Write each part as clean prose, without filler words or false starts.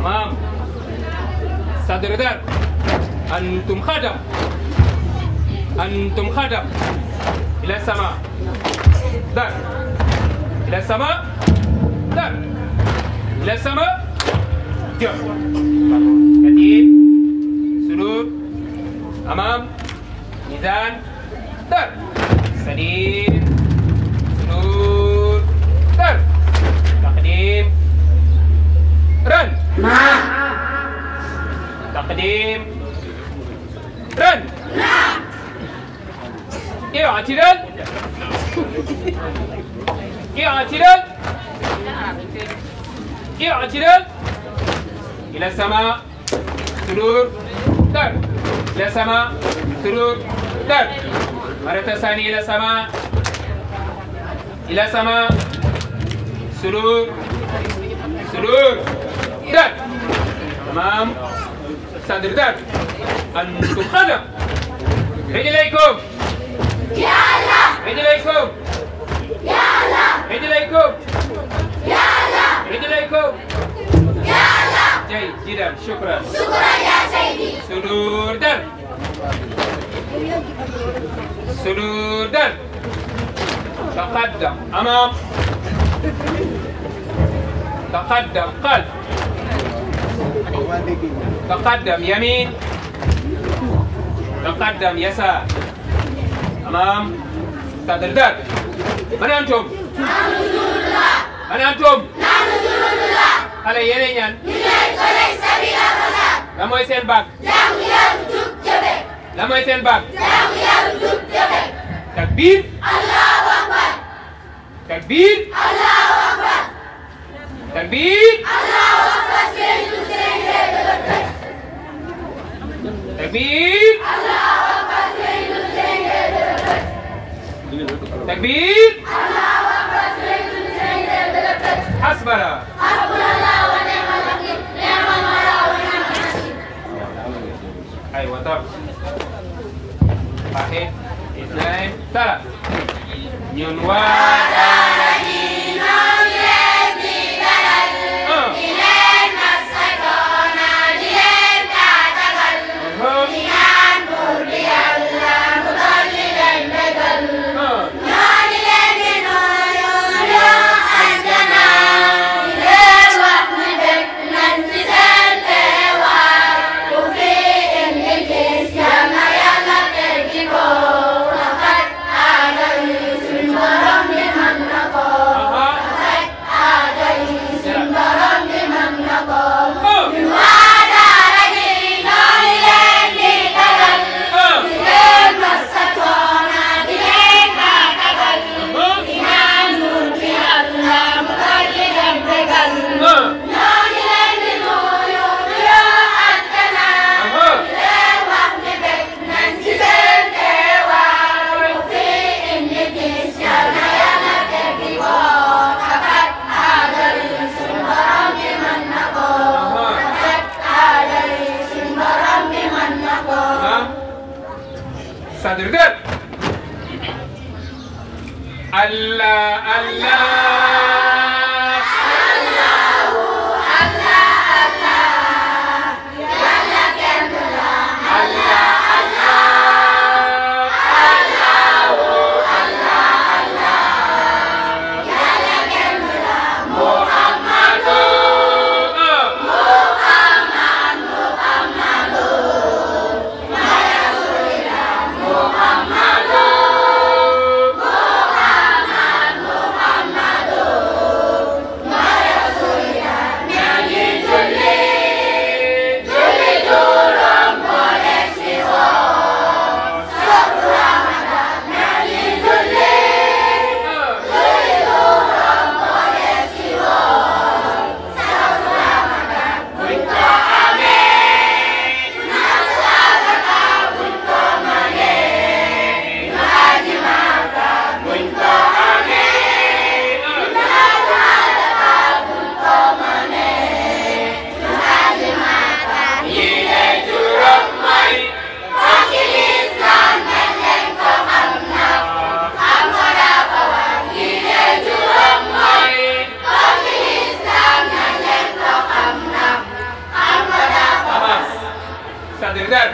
تمام. صدر درب. أنتم خدم. أنتم خدم. إلى السماء. درب. إلى السماء. درب. إلى السماء. جر. كتيف. سلوك. أمام. ميزان. درب. سليم. سلوك. درب. تقديم. رن. تقديم. رن. اعتدال. اعتدال. اعتدال. إلى السماء. سرور. درب. إلى السماء. سرور. درب. مرة ثانية إلى السماء. إلى السماء. سرور. سرور. درب. تمام. صدر درب. أنتم خدم. رجليكم. يا الله. رجليكم. يا الله. رجليكم. يا الله. رجليكم. يا الله. جيد جدا. شكرا. شكرا يا سيدي. سرور درب. سرور درب. تقدم أمام. تقدم خلف. تقدم يمين. تقدم يسار. أمام. صدر درب. من أنتم؟ نحن جنود الله. من أنتم؟ نحن جنود الله. xale yeneen ñan. liggéey ko lay sabil al fasad. la mooy seen baag. jaamu yàlla jub jëfe. la mooy seen baag. jaamu yàlla jub jëfe. takbir. Allahu akbar. takbir. Allahu akbar. takbir. Allahu akbar. Seydou Seydou Dëgër. takbir. Allahu akbar. Seydou Seydou Dëgër. takbir. Allahu akbar. Seydou Seydou Dëgër. hasbana. Hasbunallahu wa ni'mal wakil. Ni'mal mawla wa ni'mal nasir. أيوة طب واحد اثنين ثلاث ينواد صدر درب. الله الله. Sadar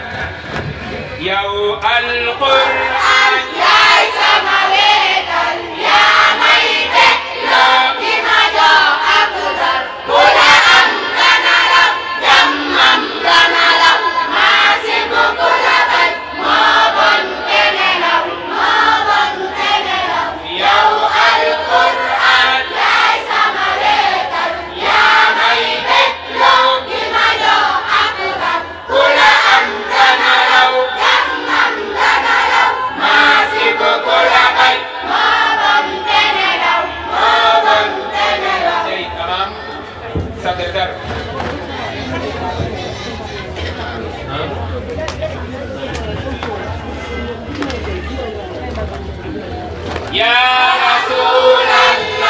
yow alquran yaay sama wetal yaa may bégloo di ma jox ak dal bu la am dana law jàmmam dana law maasi bu ku la bañ moo bon te nelaw moo bon te nelaw yow alquran yaay sama wetal yaa may bégloo di ma jox ak dal bu la am dana law jàmmam dana law maasi bu ku la bañ moo bon te nelaw moo bon te nelaw Hey, tamam. Sadar. Ya Rasulallah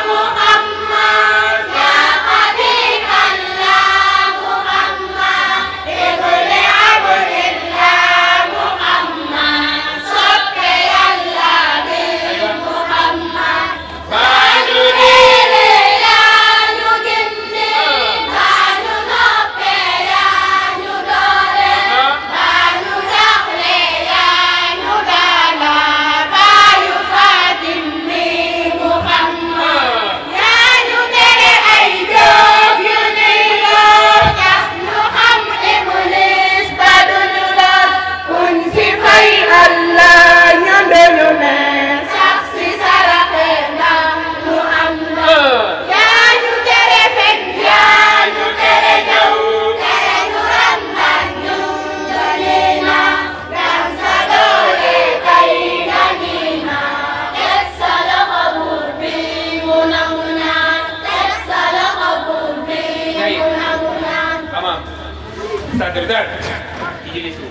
Muhammad ya Habiballah Muhammad ibni Abdillah Muhammad soppe Yàlla bi Muhammad bañu réere yaa ñu gindi bañu noppe yaa ñu doole bañu jaxle yaa ñu daala bayu Fatim mi Muhammad yaa ñu tere ay jóg yu ñuy loo tax ñu xam Iblis ba duñu lor kuñ fi fay Allah ñandalu ne sax si saraxe ndax ñu am la yaa ñu tere fen yaa ñu tere ñëw tere ñu ràmbal ñu dalina dam sa doole kay ganina teg sa loxo buur bi mu nangu naan teg sa loxo buur bi mu nangu naan Tamam. Sadar. Ijilisu.